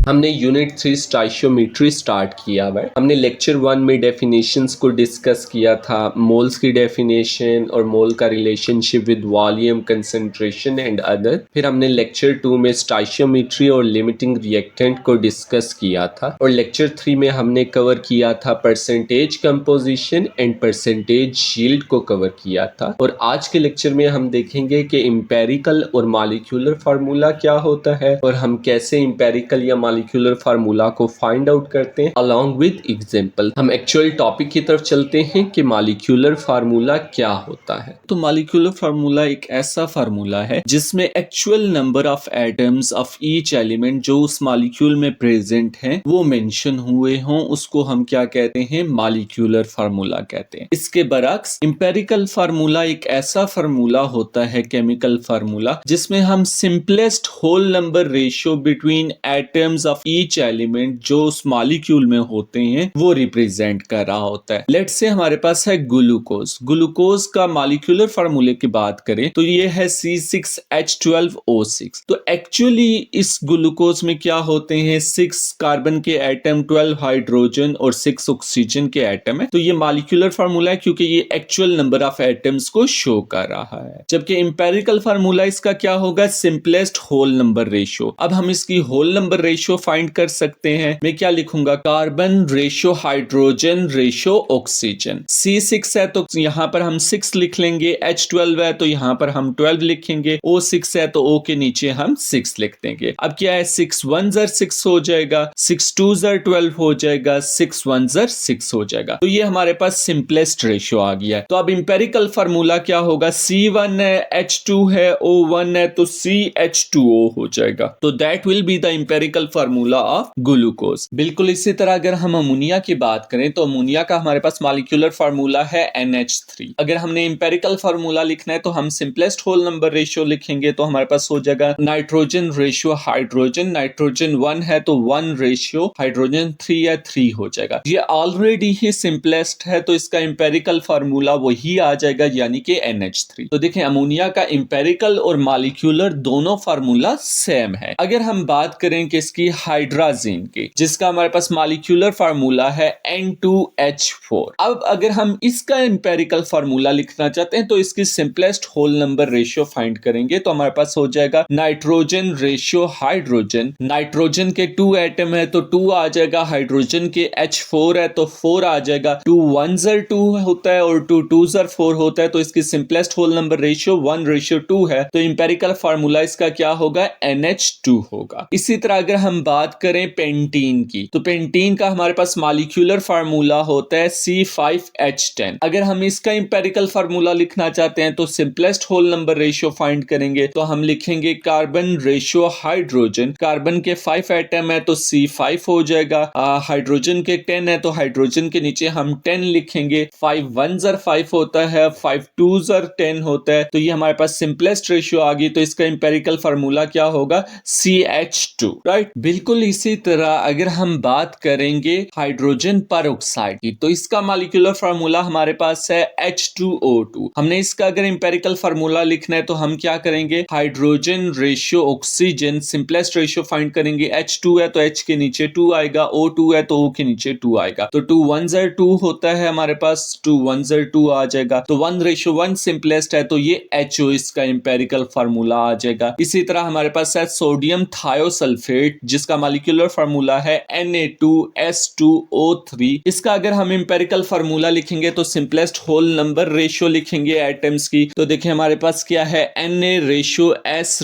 हमने unit 3 stoichiometry start किया है। हमने लेक्चर 1 में डेफिनेशंस को डिस्कस किया था, मोल्स की डेफिनेशन और मोल का relationship with volume, concentration and other. फिर हमने लेक्चर 2 में स्टोइचियोमेट्री और लिमिटिंग रिएक्टेंट को डिस्कस किया था और लेक्चर 3 में हमने कवर किया था percentage composition and percentage yield को कवर किया था। और आज के लेक्चर में हम देखेंगे कि एम्पिरिकल और मॉलिक्यूलर फार्मूला क्या होता है और हम कैसे एम्पिरिकल या मॉलिक्यूलर फार्मूला को फाइंड आउट करते हैं अलॉन्ग विद एग्जांपल। हम एक्चुअल टॉपिक की तरफ चलते हैं कि मॉलिक्यूलर फार्मूला क्या होता है। तो मॉलिक्यूलर फार्मूला एक ऐसा फार्मूला है जिसमें actual number of atoms of each element जो उस मॉलिक्यूल में प्रेजेंट हैं वो मेंशन हुए हों, उसको हम क्या कहते हैं, मॉलिक्यूलर फार्मूला कहते हैं। इसके बरक्स एम्पिरिकल फार्मूला एक ऐसा फार्मूला होता है, केमिकल फार्मूला, जिसमें हम simplest whole number ratio between atoms of each element जो उस मॉलिक्यूल में होते हैं वो रिप्रेजेंट कर रहा होता है। लेट्स से हमारे पास है ग्लूकोज। ग्लूकोज का मॉलिक्यूलर फार्मूले की बात करें तो ये है C6H12O6। तो एक्चुअली इस ग्लूकोज में क्या होते हैं, 6 कार्बन के एटम, 12 हाइड्रोजन और 6 ऑक्सीजन के एटम है। तो ये मॉलिक्यूलर फार्मूला है क्योंकि ये एक्चुअल नंबर ऑफ एटम्स को शो कर रहा है। जबकि एम्पिरिकल फार्मूला इसका क्या होगा, सिंपलेस्ट होल नंबर रेशियो। अब हम इसकी होल नंबर रेशियो फाइंड कर सकते हैं। मैं क्या लिखूंगा, carbon ratio hydrogen ratio oxygen. C6 है तो यहां पर हम 6 लिख लेंगे, H12 है तो यहां पर हम 12 लिखेंगे, O6 है तो O के नीचे हम 6 लिख देंगे। अब क्या है, 6 1 6 हो जाएगा, 6 2 12 हो जाएगा, 6 1 6 हो जाएगा। तो ये हमारे पास सिंपलेस्ट रेशियो आ गया है। तो अब इंपेरिकल फार्मूला क्या होगा, C1 है, H2 है, O1 है तो CH2O हो जाएगा। तो that will be the empirical formula of glucose. बिल्कुल इसी तरह अगर हम अमोनिया की बात करें तो अमोनिया का हमारे पास मॉलिक्यूलर फार्मूला है NH3। अगर हमने इंपेरिकल फार्मूला लिखना है तो हम सिंपलेस्ट होल नंबर रेशियो लिखेंगे, तो हमारे पास हो जाएगा नाइट्रोजन रेशियो हाइड्रोजन। नाइट्रोजन 1 है तो 1 रेशियो, हाइड्रोजन 3 है 3 हो जाएगा। ये ऑलरेडी ही सिंपलेस्ट है तो इसका इंपेरिकल फार्मूला वही आ जाएगा, यानी कि NH3। तो देखें अमोनिया का इंपेरिकल और मॉलिक्यूलर दोनों फार्मूला सेम है। अगर हम बात करें कि इसकी हाइड्राजीन की, जिसका हमारे पास मॉलिक्यूलर फार्मूला है N2H4। अब अगर हम इसका इंपेरिकल फार्मूला लिखना चाहते हैं तो इसकी simplest whole number ratio find करेंगे, तो हमारे पास हो जाएगा नाइट्रोजन रेशियो हाइड्रोजन। नाइट्रोजन के 2 एटम है तो 2 आ जाएगा, हाइड्रोजन के H4 है तो 4 आ जाएगा। 2 1 2 होता है और 2 2 4 होता है, तो इसकी सिंपलेस्ट होल नंबर रेशियो 1:2 है। तो इंपेरिकल फार्मूला इसका क्या होगा, NH2 होगा। इसी तरह अगर हम बात करें पेंटीन की, तो पेंटीन का हमारे पास मॉलिक्यूलर फार्मूला होता है C5H10। अगर हम इसका इंपेरिकल फार्मूला लिखना चाहते हैं तो simplest whole number ratio find करेंगे, तो हम लिखेंगे कार्बन रेशियो हाइड्रोजन। कार्बन के 5 एटम है तो C5 हो जाएगा, हाइड्रोजन के 10 है तो हाइड्रोजन के नीचे हम 10 लिखेंगे। 5 1 5 होता है, 5 2 10 होता है, तो ये हमारे पास सिंपलेस्ट रेशियो आ गई। तो इसका इंपेरिकल फार्मूला क्या होगा, CH2, राइट। बिल्कुल इसी तरह अगर हम बात करेंगे हाइड्रोजन परऑक्साइड की, तो इसका मॉलिक्यूलर फार्मूला हमारे पास है H2O2। हमने इसका अगर इंपेरिकल फार्मूला लिखना है तो हम क्या करेंगे, hydrogen ratio oxygen, simplest ratio find करेंगे। H2 है तो H के नीचे 2 आएगा, O2 है तो O के नीचे 2 आएगा। तो 2 1 2 होता है हमारे पास, 2 1 2 आ जाएगा। तो 1:1 सिंपलेस्ट है तो ये HO इसका इंपेरिकल फार्मूला आ जाएगा। इसी तरह हमारे पास है सोडियम थायोसल्फेट, जिसका मॉलिक्यूलर फार्मूला है Na2S2O3। इसका अगर हम इंपेरिकल फार्मूला लिखेंगे तो सिंपलेस्ट होल नंबर रेशियो लिखेंगे एटम्स की। तो देखिए हमारे पास क्या है, Na:(S)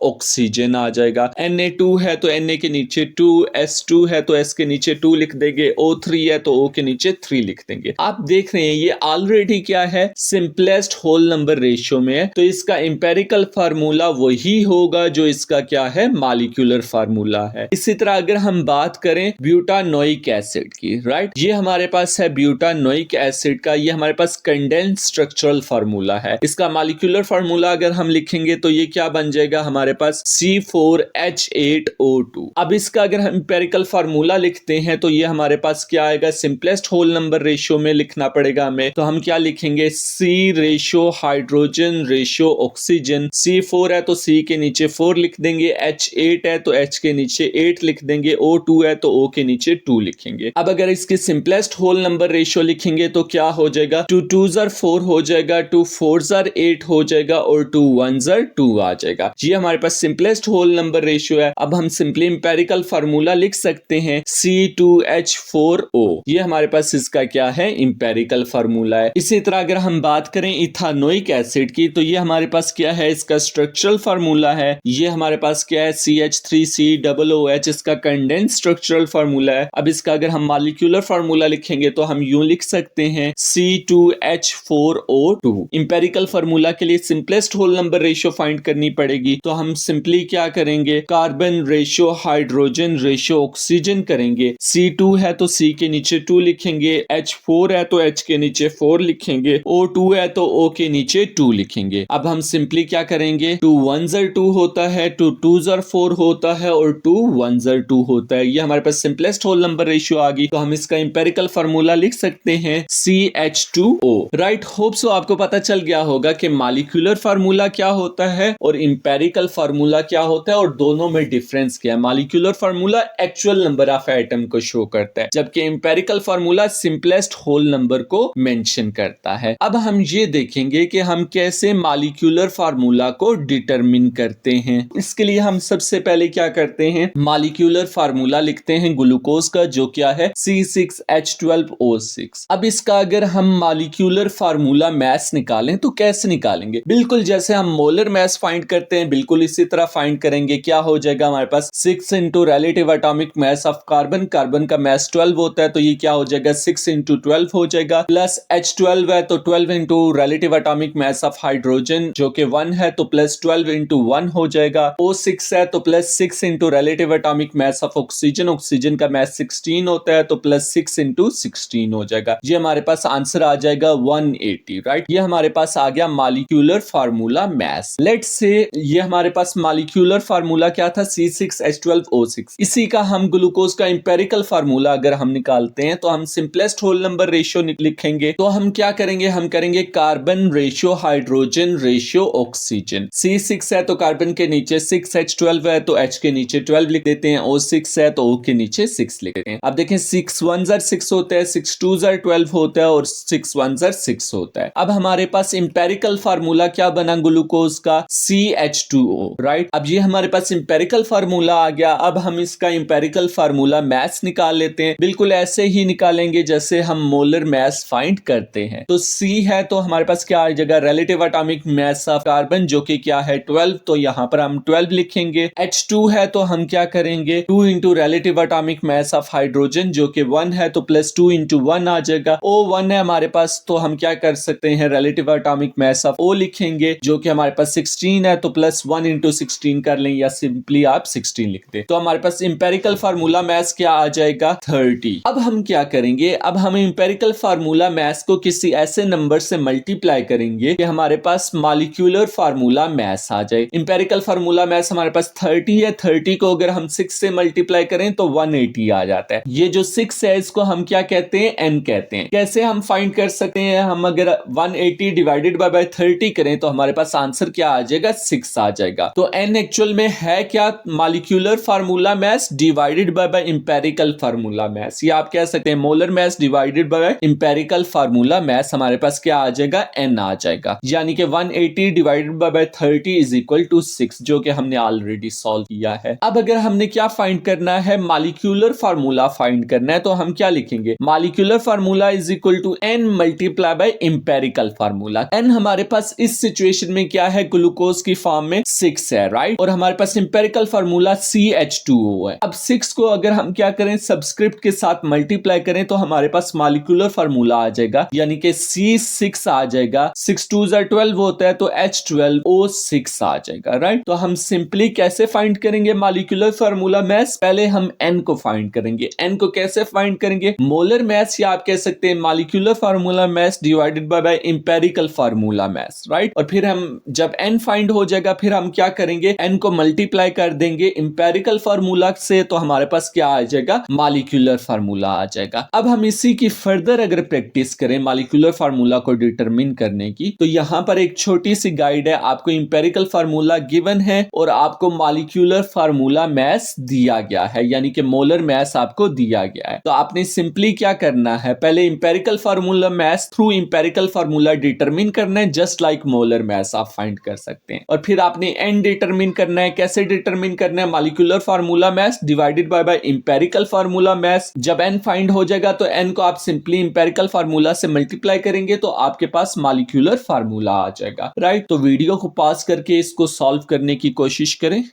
ऑक्सीजन आ जाएगा। Na2 है तो Na के नीचे 2, S2 है तो S के नीचे 2 लिख देंगे, O3 है तो O के नीचे 3 लिख देंगे। आप देख रहे हैं ये ऑलरेडी क्या है, सिंपलेस्ट होल नंबर रेशियो में है, तो इसका इंपेरिकल फार्मूला वही होगा जो इसका क्या है, मॉलिक्यूलर फार्मूला है। इसी तरह अगर हम बात करें ब्यूटानोइक एसिड की, राइट, ये हमारे पास है ब्यूटानोइक एसिड का, ये हमारे पास कंडेंस स्ट्रक्चरल फार्मूला है। इसका मॉलिक्यूलर फार्मूला अगर हम लिखेंगे तो ये क्या बन जाएगा हमारे पास, C4H8O2। अब इसका अगर हम इंपेरिकल फार्मूला लिखते हैं तो ये हमारे पास क्या आएगा, सिंपलेस्ट होल नंबर रेशियो में लिखना पड़ेगा हमें, तो हम क्या लिखेंगे, C ratio hydrogen ratio oxygen. C4 है तो C के नीचे 4 लिख देंगे, H8 है तो H के नीचे नीचे 8 लिख देंगे, O2 है तो O के नीचे 2 लिखेंगे। अब अगर इसकी सिंपलेस्ट होल नंबर रेशियो लिखेंगे तो क्या हो जाएगा, 2 2s are 4 हो जाएगा, 2 4s are 8 हो जाएगा और 2 1s are 2 आ जाएगा। ये हमारे पास सिंपलेस्ट होल नंबर रेशियो है। अब हम सिंपली इंपेरिकल फार्मूला लिख सकते हैं C2H4O। ये हमारे पास इसका क्या है, इंपेरिकल फार्मूला है। इसी तरह अगर हम बात करें इथानोइक एसिड की तो ये हमारे पास क्या है, इसका स्ट्रक्चरल फार्मूला है। ये हमारे पास क्या है, CH3COOH, इसका कंडेंस स्ट्रक्चरल फार्मूला है। अब इसका अगर हम मॉलिक्यूलर फार्मूला लिखेंगे तो हम यूं लिख सकते हैं C2H4O2। इंपेरिकल फार्मूला के लिए simplest whole number ratio find करनी पड़ेगी, तो हम सिंपली क्या करेंगे, carbon ratio hydrogen ratio oxygen करेंगे। C2 है तो C के नीचे 2 लिखेंगे, H4 है तो H के नीचे 4 लिखेंगे, O2 है तो O के नीचे 2 लिखेंगे। अब हम सिंपली क्या करेंगे, 2 1s are 2 होता है, 2 2s are 4 होता है और 2 1s are 2 होता है। ये हमारे पास सिंपलेस्ट होल नंबर रेशियो आ गई, तो हम इसका इंपेरिकल फार्मूला लिख सकते हैं CH2O। राइट, होप सो आपको पता चल गया होगा कि मॉलिक्यूलर फार्मूला क्या होता है और इंपेरिकल फार्मूला क्या होता है और दोनों में डिफरेंस क्या है। Molecular formula actual number of atom को शो करता है, जबकि empirical formula simplest whole number को मेंशन करता है। अब हम ये देखेंगे कि हम कैसे मॉलिक्यूलर फार्मूला को डिटरमिन करते हैं। इसके लिए हम सबसे पहले क्या करते हैं, मॉलिक्यूलर फार्मूला लिखते हैं ग्लूकोज का, जो क्या है C6H12O6। अब इसका अगर हम मॉलिक्यूलर फार्मूला मास निकालें तो कैसे निकालेंगे, बिल्कुल जैसे हम मोलर मास फाइंड करते हैं बिल्कुल इसी तरह फाइंड करेंगे। क्या हो जाएगा हमारे पास 6 into relative atomic mass of carbon, carbon का मास 12 होता है तो ये क्या हो जाएगा 6 इंटू 12 हो जाएगा, प्लस H12 है तो 12 into relative atomic mass of hydrogen जो कि 1 है तो प्लस 12 इंटू 1 हो जाएगा, O6 है तो plus 6 into relative atomic mass of oxygen, oxygen का मास 16 होता है तो प्लस 6 इंटू 16 हो जाएगा। ये हमारे पास आंसर आ जाएगा 180। राइट, ये हमारे पास आ गया molecular formula mass. Let's say ये हमारे पास मॉलिक्यूलर फार्मूला क्या था, C6H12O6। इसी का हम ग्लूकोज का इंपेरिकल फार्मूला अगर हम निकालते हैं तो हम सिंपलेस्ट होल नंबर रेशियो लिखेंगे। तो हम क्या करेंगे, हम करेंगे carbon ratio hydrogen ratio oxygen. C6 है तो कार्बन के नीचे 6, H12 है तो H के नीचे 12 लिख देते हैं, O6 है तो O के नीचे 6 लिख देते हैं। अब देखें 6 1s are 6 होता है, 6 2s are 12 होता है और 6 1s are 6 होता है। अब हमारे पास इंपेरिकल फार्मूला क्या बना ग्लूकोज का, CH2O। राइट, अब ये हमारे पास इंपेरिकल फार्मूला आ गया। अब हम इसका इंपेरिकल फार्मूला मास निकाल लेते हैं, बिल्कुल ऐसे ही निकालेंगे जैसे हम मोलर मास फाइंड करते हैं। तो C है तो हमारे पास क्या आ जाएगा, relative atomic mass of carbon जो कि क्या है 12, तो यहां पर हम 12 लिखेंगे। H2 है तो हम क्या करेंगे 2 into relative atomic mass of hydrogen जो कि 1 है तो प्लस 2 इंटू 1 आ जाएगा। O1 है हमारे पास तो हम क्या कर सकते हैं, relative atomic mass of O लिखेंगे जो कि हमारे पास 16 है तो प्लस 1 इंटू 16 कर लें या सिंपली आप 16 लिख दें। तो हमारे पास इंपेरिकल फार्मूला मास क्या आ जाएगा 30। अब हम क्या करेंगे, अब हम इंपेरिकल फार्मूला मास को किसी ऐसे नंबर से मल्टीप्लाई करेंगे कि हमारे पास मॉलिक्यूलर फार्मूला मास आ जाए। इंपेरिकल फार्मूला मास हमारे पास 30 है, 30 को अगर हम 6 से मल्टीप्लाई करें तो 180 आ जाता है। ये जो 6 है इसको हम क्या कहते हैं, n कहते हैं। कैसे हम फाइंड कर सकते हैं, हम अगर 180 डिवाइडेड बाय 30 करें तो हमारे पास आंसर क्या आ जाएगा 6 आ जाएगा। तो n एक्चुअल में है क्या, molecular formula mass divided by empirical formula mass, ये आप कह सकते हैं molar mass divided by empirical formula mass. हमारे पास क्या आ जाएगा n आ जाएगा, यानी कि 180 divided by 30 is equal to 6, जो कि हमने ऑलरेडी सॉल्व किया है। अब अगर हमने क्या फाइंड करना है, मॉलिक्यूलर फार्मूला फाइंड करना है, तो हम क्या लिखेंगे, molecular formula is equal to n multiply by empirical formula. n हमारे पास इस सिचुएशन में क्या है, ग्लूकोज की फॉर्म में 6 है। राइट, और हमारे पास इंपेरिकल फार्मूला CH2O है। अब 6 को अगर हम क्या करें, सब्सक्रिप्ट के साथ मल्टीप्लाई करें तो हमारे पास मॉलिक्यूलर फार्मूला आ जाएगा, यानी कि C6 आ जाएगा। 6 2s are 12 होता है तो H12O6 आ जाएगा। राइट, तो हम सिंपली कैसे फाइंड करेंगे मॉलिक्यूलर फार्मूला मास, पहले हम n को फाइंड करेंगे। n को कैसे फाइंड करेंगे, मोलर मास या आप कह सकते हैं molecular formula mass divided by empirical formula mass. Right, और फिर हम जब n फाइंड हो जाएगा फिर हम क्या करेंगे, n को मल्टीप्लाई कर देंगे इंपेरिकल फार्मूला से, तो हमारे पास क्या आ जाएगा, मॉलिक्यूलर फार्मूला आ जाएगा। अब हम इसी की फर्दर अगर प्रैक्टिस करें मॉलिक्यूलर फार्मूला को डिटरमिन करने की, तो यहां पर एक छोटी सी गाइड है। आपको इंपेरिकल फार्मूला गिवन है और आपको मॉलिक्यूलर फार्मूला फार्मूला मैस दिया गया है, यानी कि मोलर मैस आपको दिया गया है। तो आपने सिंपली क्या करना है, पहले empirical formula mass through empirical formula determine करना है, जस्ट लाइक मोलर मैस आप फाइंड कर सकते हैं। और फिर आपने एन डिटरमिन करना है। कैसे डिटरमिन करना है, molecular formula mass divided by empirical formula mass. जब एन फाइंड हो जाएगा तो एन को आप सिंपली इंपेरिकल फार्मूला से मल्टीप्लाई करेंगे तो आपके पास मॉलिक्यूलर फार्मूला आ जाएगा, राइट। तो वीडियो को पॉज करके इसको सॉल्व करने की कोशिश करें।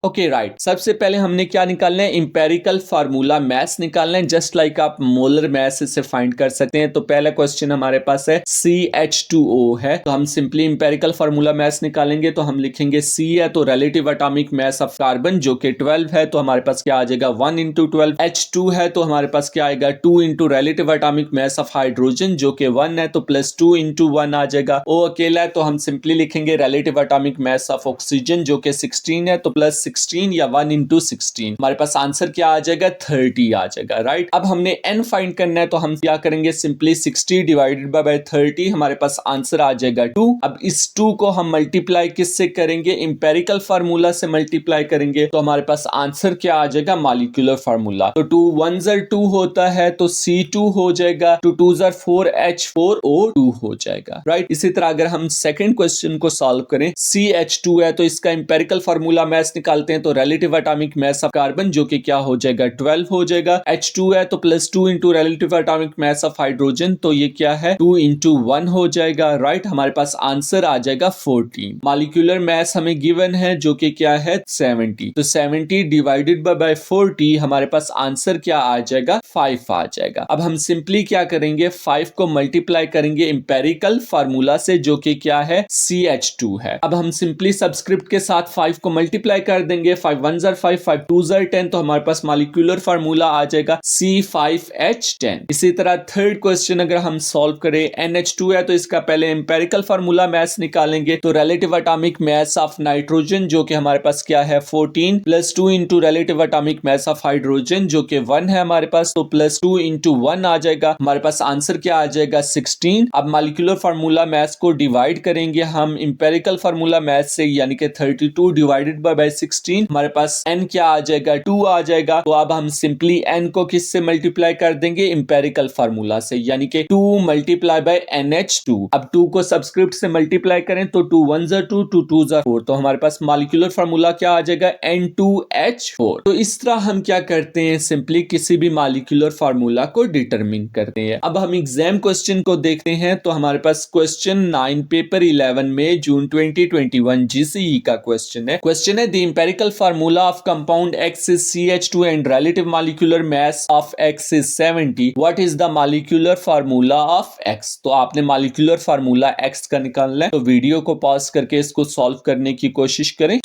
ओके राइट, सबसे पहले हमने क्या निकालना है, इंपेरिकल फार्मूला मैस निकालना है, जस्ट लाइक आप मोलर मैस से फाइंड कर सकते हैं। तो पहला क्वेश्चन हमारे पास है CH2O है, तो हम सिंपली इंपेरिकल फार्मूला मैस निकालेंगे। तो हम लिखेंगे C है तो relative atomic mass of carbon जो कि 12 है, तो हमारे पास क्या आ जाएगा 1 × 12। H2 है तो हमारे पास क्या आएगा 2 × relative atomic mass of hydrogen जो कि 1 है, तो +2 × 1 आ जाएगा। O अकेला है तो हम सिंपली लिखेंगे relative atomic mass of oxygen जो कि 16 है, तो +16 या 1 × 16, हमारे पास आंसर क्या आ जाएगा 30 आ जाएगा, राइट। अब हमने n फाइंड करना है तो हम क्या करेंगे, सिंपली 60 डिवाइडेड बाय 30, हमारे पास आंसर आ जाएगा 2। अब इस 2 को हम मल्टीप्लाई किससे करेंगे, इंपेरिकल फार्मूला से मल्टीप्लाई करेंगे, तो हमारे पास आंसर क्या आ जाएगा मॉलिक्यूलर फार्मूला। तो 2 1s are 2 होता है तो C2 हो जाएगा, 2 2s are 4 H4O2 हो जाएगा, राइट। इसी तरह अगर हम सेकंड क्वेश्चन को सॉल्व करें, CH2 है तो इसका इंपेरिकल फार्मूला मैस निकालते हैं, तो relative atomic mass of carbon जो कि क्या हो जाएगा 12 हो जाएगा। H2 है तो +2 × relative atomic mass of hydrogen, तो ये क्या है 2 × 1 हो जाएगा, राइट। हमारे पास आंसर आ जाएगा 14। मॉलिक्यूलर मैस हमें गिवन है जो कि क्या है 70, तो 70 डिवाइडेड बाय 40, हमारे पास आंसर क्या आ जाएगा 5 आ जाएगा। अब हम सिंपली क्या करेंगे, 5 को मल्टीप्लाई करेंगे इंपेरिकल फार्मूला से जो कि क्या है CH2 है। अब हम सिंपली सबस्क्रिप्ट के साथ 5 को मल्टीप्लाई कर देंगे, 5 1s are 5, 5 2s are 10, तो हमारे पास मॉलिक्यूलर फार्मूला आ जाएगा C5H10। इसी तरह थर्ड क्वेश्चन अगर हम सॉल्व करें, NH2 है तो इसका पहले इंपेरिकल फार्मूला मैस निकालेंगे, तो relative atomic mass of nitrogen जो कि हमारे पास क्या है 14, +2 × relative atomic mass of hydrogen जो कि 1 है हमारे पास, तो +2 × 1 आ जाएगा, हमारे पास आंसर क्या आ जाएगा 16। अब मॉलिक्यूलर फार्मूला मैस को डिवाइड करेंगे हम इंपेरिकल फार्मूला मैस से, यानी कि 32 डिवाइडेड बाय 16, हमारे पास n क्या आ जाएगा 2 आ जाएगा। तो अब हम सिंपली n को किससे मल्टीप्लाई कर देंगे, इंपेरिकल फार्मूला से, यानी कि 2 × NH2। अब 2 को सबस्क्रिप्ट से मल्टीप्लाई करें तो 2 1s are 2, 2 2s are 4, तो हमारे पास मॉलिक्यूलर फार्मूला क्या आ जाएगा N2H4। तो इस तरह हम क्या करते हैं, सिंपली किसी भी मॉलिक्यूलर फार्मूला को डिटरमिन करते हैं। अब हम एग्जाम क्वेश्चन को देखते हैं, तो हमारे पास क्वेश्चन 9 पेपर 11 में जून 2021 GCE का क्वेश्चन है। क्वेश्चन है the empirical formula of compound X is CH2 and relative molecular mass of X is 70. What is the molecular formula of X? तो आपने मॉलिक्यूलर फार्मूला X का निकालना है, तो वीडियो को पॉज करके इसको सॉल्व करने की कोशिश करें।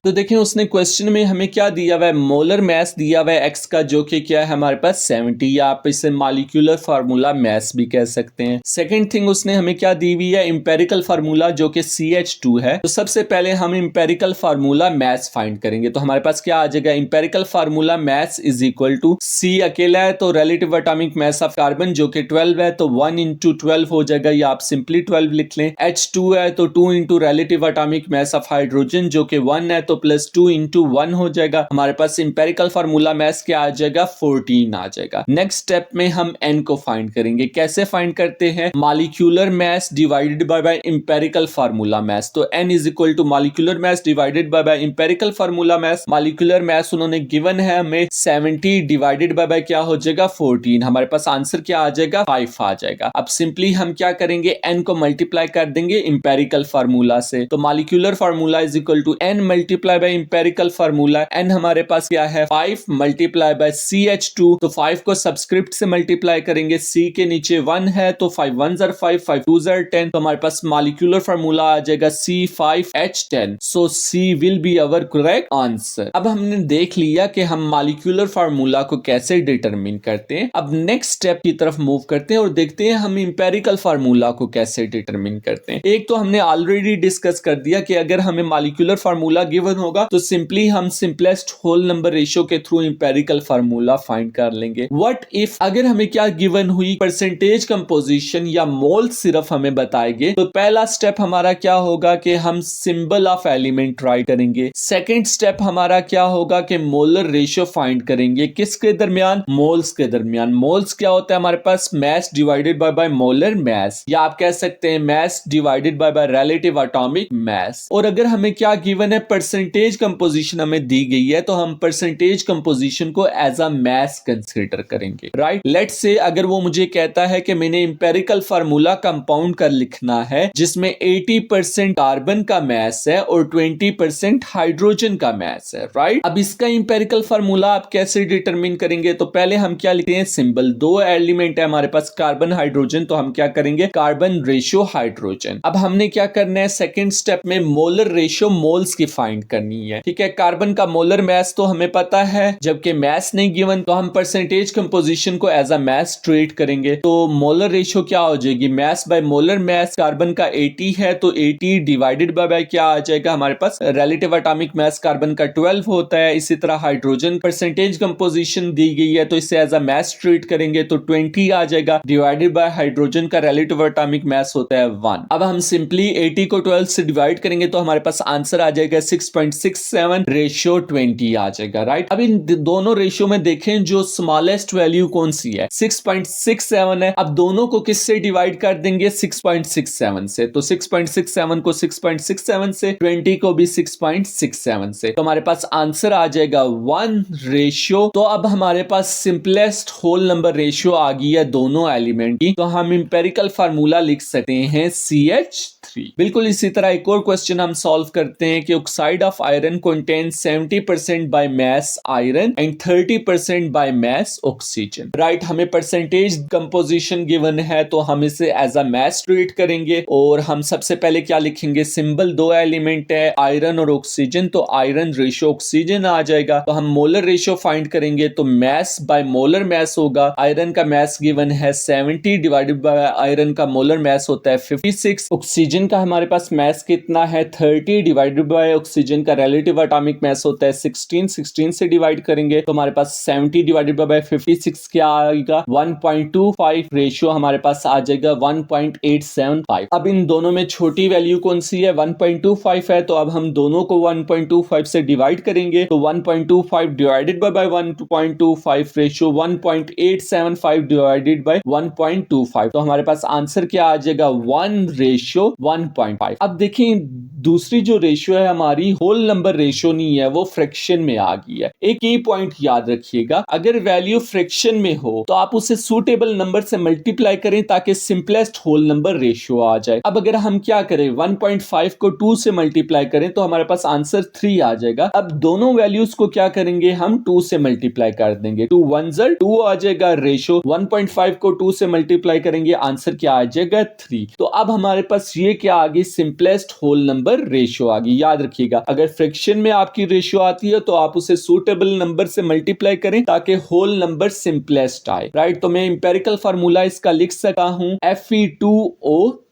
तो देखिए उसने क्वेश्चन में हमें क्या दिया हुआ है, मोलर मैस दिया हुआ है एक्स का जो कि क्या है हमारे पास 70, या आप इसे मॉलिक्यूलर फार्मूला मैस भी कह सकते हैं। सेकंड थिंग उसने हमें क्या दी हुई है, इंपेरिकल फार्मूला जो कि CH2 है। तो सबसे पहले हम इंपेरिकल फार्मूला मैस फाइंड करेंगे, तो हमारे पास क्या आ जाएगा, empirical formula mass is equal to C अकेला है तो relative atomic mass of carbon जो कि 12 है, तो 1 × 12 हो जाएगा, या आप सिंपली 12 लिख लें। H2 है तो 2 × relative atomic mass of hydrogen जो कि 1 है, तो +2 × 1 हो जाएगा। हमारे पास इंपेरिकल फार्मूला मैस क्या आ जाएगा 14 आ जाएगा। नेक्स्ट स्टेप में हम n को फाइंड करेंगे। कैसे फाइंड करते हैं, molecular mass divided by empirical formula mass. तो n is equal to molecular mass divided by empirical formula mass. Molecular mass उन्होंने गिवन है हमें 70 डिवाइडेड बाय क्या हो जाएगा 14, हमारे पास आंसर क्या आ जाएगा 5 आ जाएगा। अब सिंपली हम क्या करेंगे, n को मल्टीप्लाई कर देंगे इंपेरिकल फार्मूला से, तो molecular formula is equal to n multiply by empirical formula. n हमारे पास क्या है 5 मल्टीप्लाई बाय CH2, तो 5 को सबस्क्रिप्ट से मल्टीप्लाई करेंगे, C के नीचे 1 है तो 5 1s are 5, 5 2s are 10, तो हमारे पास मॉलिक्यूलर फार्मूला आ जाएगा C5H10। So C will be our correct answer. अब हमने देख लिया कि हम मॉलिक्यूलर फार्मूला को कैसे डिटरमिन करते हैं। अब नेक्स्ट स्टेप की तरफ मूव करते हैं और देखते हैं हम इंपेरिकल फार्मूला को कैसे डिटरमिन करते हैं। एक तो हमने ऑलरेडी डिस्कस कर दिया कि अगर हमें मॉलिक्यूलर फार्मूला गिवन गिवन होगा तो सिंपली हम सिंपलेस्ट होल नंबर रेशियो के थ्रू इंपेरिकल फार्मूला फाइंड कर लेंगे। व्हाट इफ अगर हमें क्या गिवन हुई परसेंटेज कंपोजिशन या मोल सिर्फ हमें बताएंगे, तो पहला स्टेप हमारा क्या होगा कि हम सिंबल ऑफ एलिमेंट ट्राई करेंगे। सेकंड स्टेप हमारा क्या होगा कि मोलर रेशियो फाइंड करेंगे, किसके दरमियान, मोल्स के दरमियान। मोल्स क्या होता है हमारे पास, mass divided by molar mass, या आप कह सकते हैं mass divided by relative atomic mass. और अगर हमें क्या गिवन है, परसेंटेज कंपोजिशन हमें दी गई है, तो हम परसेंटेज कंपोजिशन को एज अ मास कंसीडर करेंगे, राइट। लेट्स से अगर वो मुझे कहता है कि मैंने इंपेरिकल फार्मूला कंपाउंड कर लिखना है जिसमें 80% कार्बन का मास है और 20% हाइड्रोजन का मास है, राइट। अब इसका इंपेरिकल फार्मूला आप कैसे डिटरमिन करेंगे, तो पहले हम क्या लिखते हैं, सिंबल। दो एलिमेंट है हमारे पास कार्बन हाइड्रोजन, तो हम क्या करेंगे, कार्बन रेशियो हाइड्रोजन। अब हमने क्या करना है, सेकंड स्टेप में मोलर रेशियो मोल्स की फाइंड करनी है, ठीक है। कार्बन का मोलर मास तो हमें पता है, जबकि मास नहीं गिवन तो हम परसेंटेज कंपोजिशन को एज अ मास ट्रीट करेंगे। तो मोलर रेशियो क्या हो जाएगी, mass by molar mass. Carbon का 80 है तो 80 डिवाइडेड बाय क्या आ जाएगा हमारे पास, रिलेटिव एटॉमिक मास कार्बन का 12 होता है। इसी तरह हाइड्रोजन परसेंटेज कंपोजिशन दी गई है तो इसे एज अ मास ट्रीट करेंगे तो 20 आ जाएगा, डिवाइडेड बाय हाइड्रोजन का रिलेटिव एटॉमिक मास होता है 1। अब हम सिंपली 80 को 12 से डिवाइड करेंगे तो हमारे पास आंसर आ जाएगा 6.67 रेशियो 20 आ जाएगा, राइट। अब इन दोनों रेशियो में देखें जो स्मॉलेस्ट वैल्यू कौन सी है, 6.67 है। अब दोनों को किससे डिवाइड कर देंगे, 6.67 से। तो 6.67 को 6.67 से, 20 को भी 6.67 से, तो हमारे पास आंसर आ जाएगा 1 रेशियो। तो अब हमारे पास सिंपलेस्ट होल नंबर रेशियो आ गई है दोनों एलिमेंट की, तो हम इंपेरिकल फार्मूला लिख सकते हैं CH3। बिल्कुल इसी तरह एक और क्वेश्चन हम सॉल्व करते हैं कि oxide of iron contains 70% by mass iron and 30% by mass oxygen, right. हमें परसेंटेज कंपोजिशन गिवन है तो हम इसे एज अ मास ट्रीट करेंगे और हम सबसे पहले क्या लिखेंगे, सिंबल। दो एलिमेंट है आयरन और ऑक्सीजन, तो आयरन रेशियो ऑक्सीजन आ जाएगा। तो हम मोलर रेशियो फाइंड करेंगे तो मास बाय मोलर मास होगा। आयरन का मास गिवन है 70 डिवाइडेड बाय आयरन का मोलर मास होता है 56। ऑक्सीजन का हमारे पास मास कितना है, 30 डिवाइडेड बाय ऑक्सीजन का रिलेटिव एटॉमिक मास होता है 16 से डिवाइड करेंगे तो हमारे पास 70 डिवाइडेड बाय 56 क्या आएगा, 1.25 रेशियो हमारे पास आ जाएगा 1.875। अब इन दोनों में छोटी वैल्यू कौन सी है, 1.25 है, तो अब हम दोनों को 1.25 से डिवाइड करेंगे तो 1.25 divided by 1.25 ratio 1.875 divided by 1.25, तो हमारे पास आंसर क्या आ जाएगा, 1 रेशियो 1.5। अब देखें दूसरी जो रेशियो है हमारी होल नंबर रेशियो नहीं है, वो फ्रैक्शन में आ गई है। एक ही पॉइंट याद रखिएगा, अगर वैल्यू फ्रैक्शन में हो तो आप उसे सूटेबल नंबर से मल्टीप्लाई करें ताकि सिंपलेस्ट होल नंबर रेशियो आ जाए। अब अगर हम क्या करें, 1.5 को 2 से मल्टीप्लाई करें तो हमारे पास आंसर 3 आ जाएगा। अब दोनों वैल्यूज को क्या करेंगे, हम 2 से मल्टीप्लाई कर देंगे, 2 1 2 आ जाएगा रेशियो। 1.5 को 2 से मल्टीप्लाई करेंगे, आंसर क्या आ जाएगा 3। तो अब हमारे पास ये क्या आ गई, सिंपलेस्ट होल नंबर रेशियो आ गई। याद रखिएगा अगर फ्रैक्शन में आपकी रेशियो आती है तो आप उसे सूटेबल नंबर से मल्टीप्लाई करें ताकि होल नंबर सिंपलेस्ट आए, राइट। तो मैं इंपेरिकल फार्मूला इसका लिख सकता हूं Fe2O3।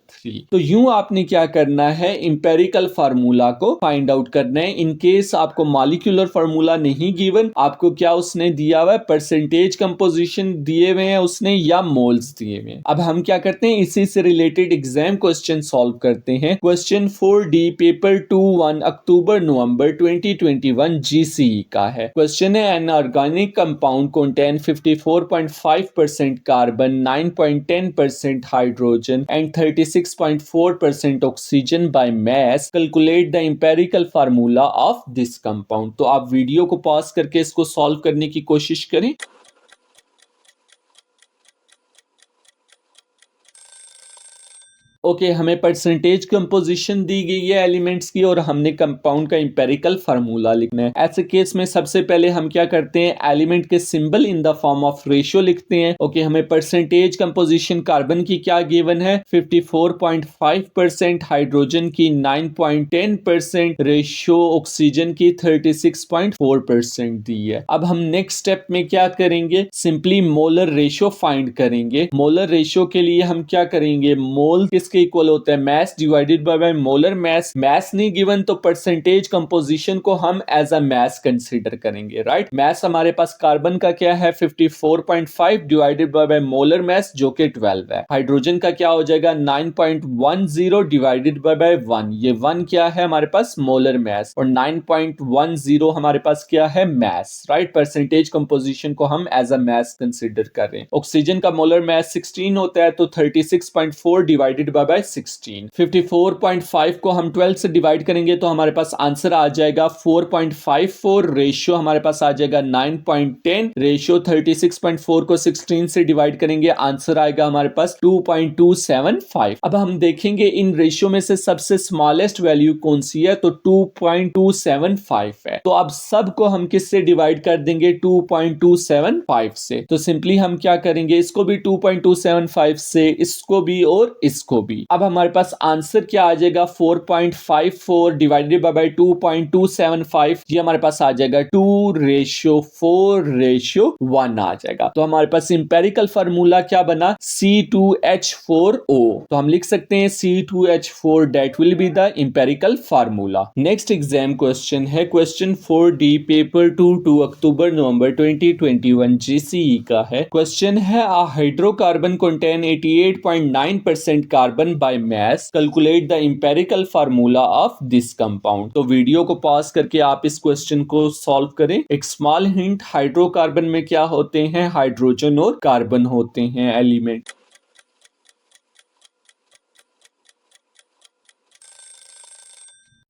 तो यूं आपने क्या करना है, इंपेरिकल फार्मूला को फाइंड आउट करना है। इन केस आपको मॉलिक्यूलर फार्मूला नहीं गिवन, आपको क्या उसने दिया हुआ है, परसेंटेज कंपोजिशन दिए हुए हैं उसने या मोल्स दिए हुए हैं। अब हम क्या करते हैं, इसी से रिलेटेड एग्जाम क्वेश्चन सॉल्व करते हैं। क्वेश्चन 4D पेपर 2-1 अक्टूबर नवंबर 2021 GCE का है। क्वेश्चन है an organic compound contain 54.5% carbon, 9.10% hydrogen and 36.4% oxygen by mass. Calculate the empirical formula of this compound. तो आप वीडियो को पॉज करके इसको सॉल्व करने की कोशिश करें। ओके, हमें परसेंटेज कंपोजिशन दी गई है एलिमेंट्स की और हमने कंपाउंड का इंपेरिकल फार्मूला लिखना है। ऐसे केस में सबसे पहले हम क्या करते हैं, एलिमेंट के symbol in the form of ratio लिखते हैं। ओके, हमें परसेंटेज कंपोजिशन कार्बन की क्या गिवन है, 54.5%, हाइड्रोजन की 9.10%, रेशियो ऑक्सीजन की 36.4% दी है। अब हम नेक्स्ट स्टेप में क्या करेंगे, सिंपली मोलर रेशियो फाइंड करेंगे। मोलर रेशियो के लिए हम क्या करेंगे, मोल किसके किसके इक्वल होता है, mass divided by molar mass. Mass नहीं गिवन तो परसेंटेज कंपोजिशन को हम एज अ मास कंसीडर करेंगे, राइट। मास हमारे पास कार्बन का क्या है 54.5 डिवाइडेड बाय मोलर मास जो कि 12 है। हाइड्रोजन का क्या हो जाएगा 9.10 डिवाइडेड बाय 1, ये 1 क्या है हमारे पास मोलर मास, और 9.10 हमारे पास क्या है मास, राइट। परसेंटेज कंपोजिशन को हम एज अ मास कंसीडर कर रहे हैं। ऑक्सीजन का मोलर मास 16 होता है तो 36.4 डिवाइडेड बाय 16। 54.5 को हम 12 से डिवाइड करेंगे तो हमारे पास आंसर आ जाएगा 4.54, रेशियो हमारे पास आ जाएगा 9.10, रेशियो 36.4 को 16 से डिवाइड करेंगे, आंसर आएगा हमारे पास 2.275। अब हम देखेंगे इन रेशियो में से सबसे स्मॉलेस्ट वैल्यू कौन सी है, तो 2.275 है। तो अब सबको हम किससे डिवाइड कर देंगे 2.275 से। तो सिंपली हम क्या करेंगे, इसको भी 2.275 से, इसको भी और इसको भी। अब हमारे पास आंसर क्या आ जाएगा 4.54 डिवाइडेड बाय 2.275, ये हमारे पास आ जाएगा 2:4:1 आ जाएगा। तो हमारे पास इंपेरिकल फार्मूला क्या बना C2H4O, तो हम लिख सकते हैं C2H4 that will be the empirical formula. Next exam question है question 4D paper 2 October November 2021 GCE का है। क्वेश्चन है a hydrocarbon contain 88.9% carbon by mass, calculate the empirical formula of this compound. तो वीडियो को pause करके आप इस question को सॉल्व करें। एक स्मॉल हिंट, हाइड्रोकार्बन में क्या होते हैं, हाइड्रोजन और कार्बन होते हैं एलिमेंट।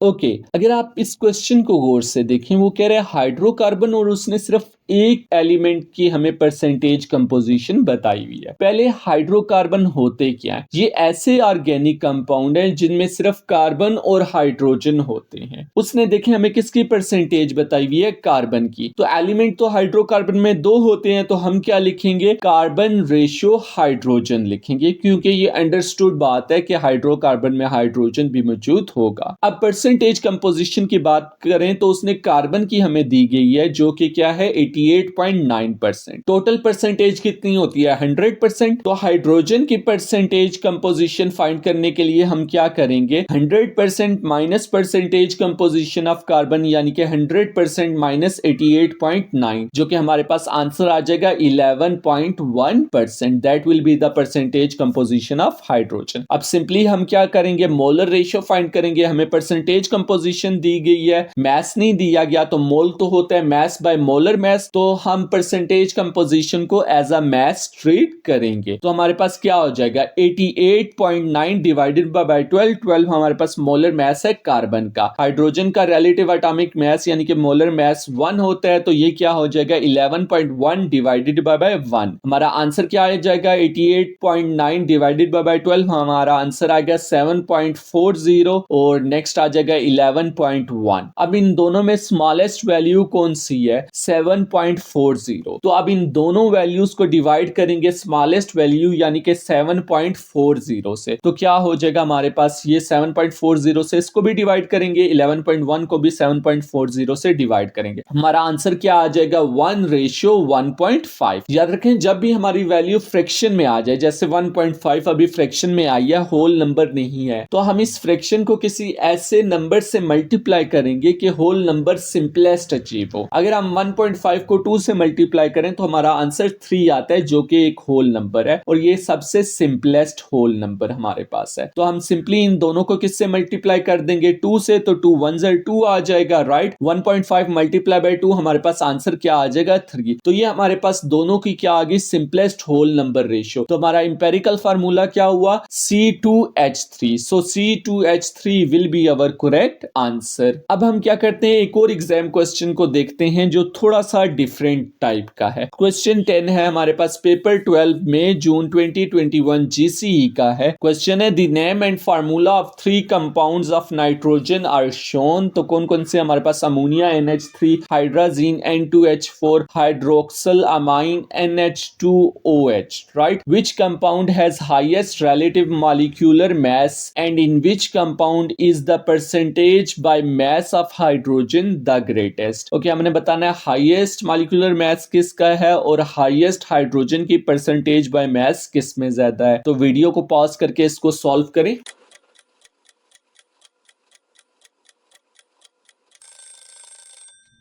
ओके, अगर आप इस क्वेश्चन को गौर से देखें, वो कह रहे हैं हाइड्रोकार्बन और उसने सिर्फ एक एलिमेंट की हमें परसेंटेज कंपोजिशन बताई हुई है। पहले हाइड्रोकार्बन होते क्या है, ये ऐसे ऑर्गेनिक कंपाउंड है जिनमें सिर्फ कार्बन और हाइड्रोजन होते हैं। उसने देखे हमें किसकी परसेंटेज बताई हुई है, कार्बन की। तो एलिमेंट तो हाइड्रोकार्बन में 2 होते हैं, तो हम क्या लिखेंगे कार्बन रेशियो हाइड्रोजन लिखेंगे, क्योंकि ये अंडरस्टूड बात है कि हाइड्रोकार्बन में हाइड्रोजन भी मौजूद होगा। अब परसेंटेज कंपोजिशन की बात करें तो उसने कार्बन की हमें दी गई है जो कि क्या है 88.9%। टोटल परसेंटेज कितनी होती है 100%। तो हाइड्रोजन की परसेंटेज कंपोजिशन फाइंड करने के लिए हम क्या करेंगे 100% minus percentage composition of carbon, यानी कि 100% माइनस 88.9, जो कि हमारे पास आंसर आ जाएगा 11.1%। That will be the percentage composition of hydrogen. अब सिंपली हम क्या करेंगे मोलर रेशियो फाइंड करेंगे। हमें परसेंटेज कंपोजिशन दी गई है, मास नहीं दिया गया, तो मोल तो होता है मास बाय मोलर मास, तो हम परसेंटेज कंपोजिशन को एज अ मास ट्रीट करेंगे। तो हमारे पास क्या हो जाएगा 88.9 डिवाइडेड बाय 12 हमारे पास मोलर मास है कार्बन का। हाइड्रोजन का रिलेटिव एटॉमिक मास यानी कि मोलर मास 1 होता है, तो ये क्या हो जाएगा 11.1 डिवाइडेड बाय 1। हमारा आंसर क्या आ जाएगा 88.9 डिवाइडेड बाय 12, हमारा आंसर आ गया 7.40 और नेक्स्ट आ जाएगा 11.1। अब इन दोनों में स्मॉलेस्ट वैल्यू कौन सी है 7.40। तो अब इन दोनों वैल्यूज को डिवाइड करेंगे स्मॉलेस्ट वैल्यू यानी कि 7.40 से, तो क्या हो जाएगा हमारे पास ये 7.40 से इसको भी डिवाइड करेंगे, 11.1 को भी 7.40 से डिवाइड करेंगे। हमारा आंसर क्या आ जाएगा 1:1.5। याद रखें जब भी हमारी वैल्यू फ्रैक्शन में आ जाए, जैसे 1.5 अभी फ्रैक्शन में आई है, होल नंबर नहीं है, तो हम इस फ्रैक्शन को किसी ऐसे नंबर से मल्टीप्लाई करेंगे कि होल नंबर सिंपलेस्ट अचीव हो। अगर हम 1.5 को 2 से मल्टीप्लाई करें तो हमारा आंसर 3 आता है, जो कि एक होल नंबर है और ये सबसे सिंपलेस्ट होल नंबर हमारे पास है। तो हम सिंपली इन दोनों को किससे मल्टीप्लाई कर देंगे 2 से, तो 2 1 2 आ जाएगा, राइट। 1.5 मल्टीप्लाई बाय 2 हमारे पास आंसर क्या आ जाएगा 3। तो ये हमारे पास दोनों की क्या आ गई सिंपलेस्ट होल नंबर रेशियो। तो हमारा इंपेरिकल फार्मूला क्या हुआ C2H3। So C2H3 will be our correct answer. अब हम क्या करते हैं एक और एग्जाम क्वेश्चन को देखते हैं जो थोड़ा सा डिफरेंट टाइप का है। क्वेश्चन 10 है हमारे पास पेपर 12 में जून 2021 GCE का है। क्वेश्चन है the name and formula of 3 compounds of nitrogen are shown. तो कौन कौन से हमारे पास ammonia NH3, hydrazine N2H4, hydroxyl amine NH2OH, right. Which compound has highest relative molecular mass and in which compound is the percentage by mass of hydrogen the greatest. Okay, हमने बताना है highest highest molecular mass किसका है और highest hydrogen की percentage by मास किस में ज्यादा है। तो वीडियो को पॉज करके इसको सॉल्व करें।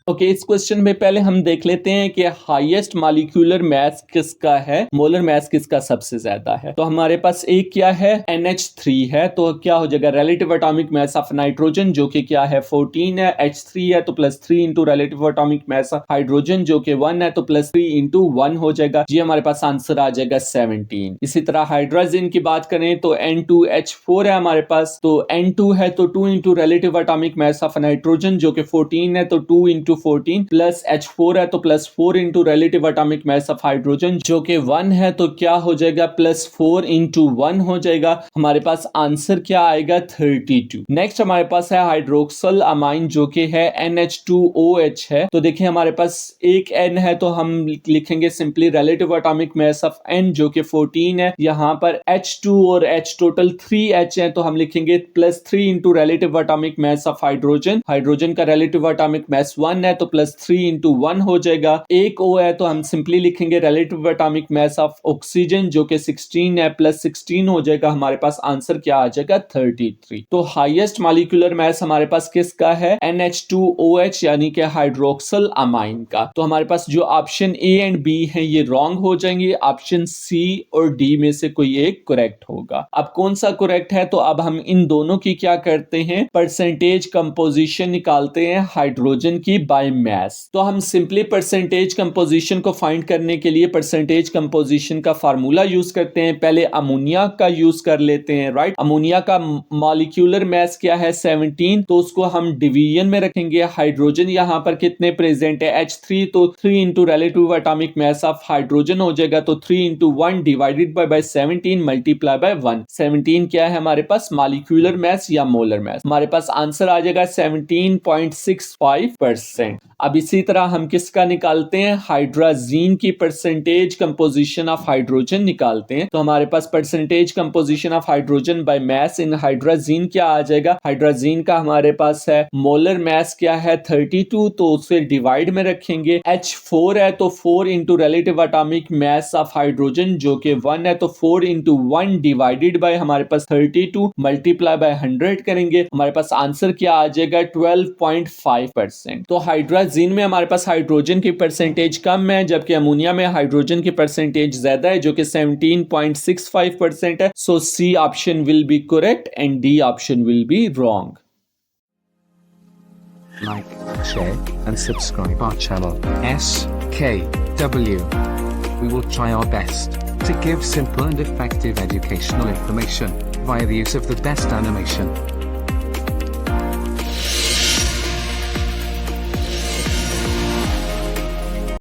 ओके, इस क्वेश्चन में पहले हम देख लेते हैं कि हाईएस्ट मॉलिक्यूलर मास किसका है, मोलर मास किसका सबसे ज्यादा है। तो हमारे पास एक क्या है, NH3 है, तो क्या हो जाएगा relative atomic mass of nitrogen जो कि क्या है 14 है, H3 है तो +3 into relative atomic mass of hydrogen जो कि 1 है तो +3 इंटू 1 हो जाएगा। ये हमारे पास आंसर आ जाएगा 17। इसी तरह हाइड्रोजन की बात करें तो N2H4 है हमारे पास, तो N2 है तो 2 into relative atomic mass of nitrogen जो कि 14 है तो 2 इंटू 14 प्लस H4 है तो +4 into relative atomic mass of hydrogen जो कि 1 है तो क्या हो जाएगा +4 इंटू 1 हो जाएगा। हमारे पास आंसर क्या आएगा 32। नेक्स्ट हमारे पास है हाइड्रोक्सल अमाइन जो कि है NH2OH है। तो देखिए हमारे पास एक N है तो हम लिखेंगे simply relative atomic mass of N जो कि 14 है। यहाँ पर H2 और H टोटल 3H है तो हम लिखेंगे +3 into relative atomic mass of hydrogen. Hydrogen का रिलेटिव एटॉमिक मास 1 है तो +3 इंटू 1 हो जाएगा। एक O है तो हम सिंपली लिखेंगे relative atomic mass of oxygen जो कि 16 है, +16 हो जाएगा। हमारे पास आंसर क्या आ जाएगा 33। तो हाईएस्ट मॉलिक्यूलर मास हमारे पास किसका है, NH2OH यानी कि हाइड्रोक्सल अमाइन का। तो हमारे पास जो ऑप्शन A एंड B है ये रॉन्ग हो जाएंगे, ऑप्शन C और D में से कोई एक करेक्ट होगा। अब कौन सा करेक्ट है, तो अब हम इन दोनों की क्या करते हैं, परसेंटेज कंपोजिशन निकालते हैं हाइड्रोजन की बाय मास। तो हम सिंपली परसेंटेज कंपोजिशन को फाइंड करने के लिए परसेंटेज कंपोजिशन का फार्मूला यूज करते हैं। पहले अमोनिया का यूज कर लेते हैं, राइट। अमोनिया का मॉलिक्यूलर मास क्या है 17, तो उसको हम डिवीजन में रखेंगे। हाइड्रोजन यहाँ पर कितने प्रेजेंट है H3, तो 3 into relative atomic mass of hydrogen हो जाएगा, तो 3 into 1 divided by 17 multiply by 1। 17 क्या है हमारे पास मॉलिक्यूलर मास या मोलर मास। हमारे पास आंसर आ जाएगा 17.65%। अब इसी तरह हम किसका निकालते हैं, हाइड्राजीन की परसेंटेज कंपोजिशन ऑफ हाइड्रोजन निकालते हैं। तो हमारे पास percentage composition of hydrogen by mass in hydrazine क्या आ जाएगा, हाइड्राजीन का हमारे पास है मोलर मास क्या है 32, तो उसे डिवाइड में रखेंगे। H4 है तो 4 into relative atomic mass of hydrogen जो कि 1 है तो 4 इंटू 1 डिवाइडेड बाय हमारे पास 32 मल्टीप्लाई बाय 100 करेंगे। हमारे पास आंसर क्या आ जाएगा 12.5%। तो हाइड्राजीन में हमारे पास हाइड्रोजन की परसेंटेज कम है, जबकि अमोनिया में हाइड्रोजन की परसेंटेज ज्यादा है जो कि 17.65% है। So C option will be correct and D option will be wrong. Like, share, and subscribe our channel, SKW. We will try our best to give simple and effective educational information via the use of the best animation.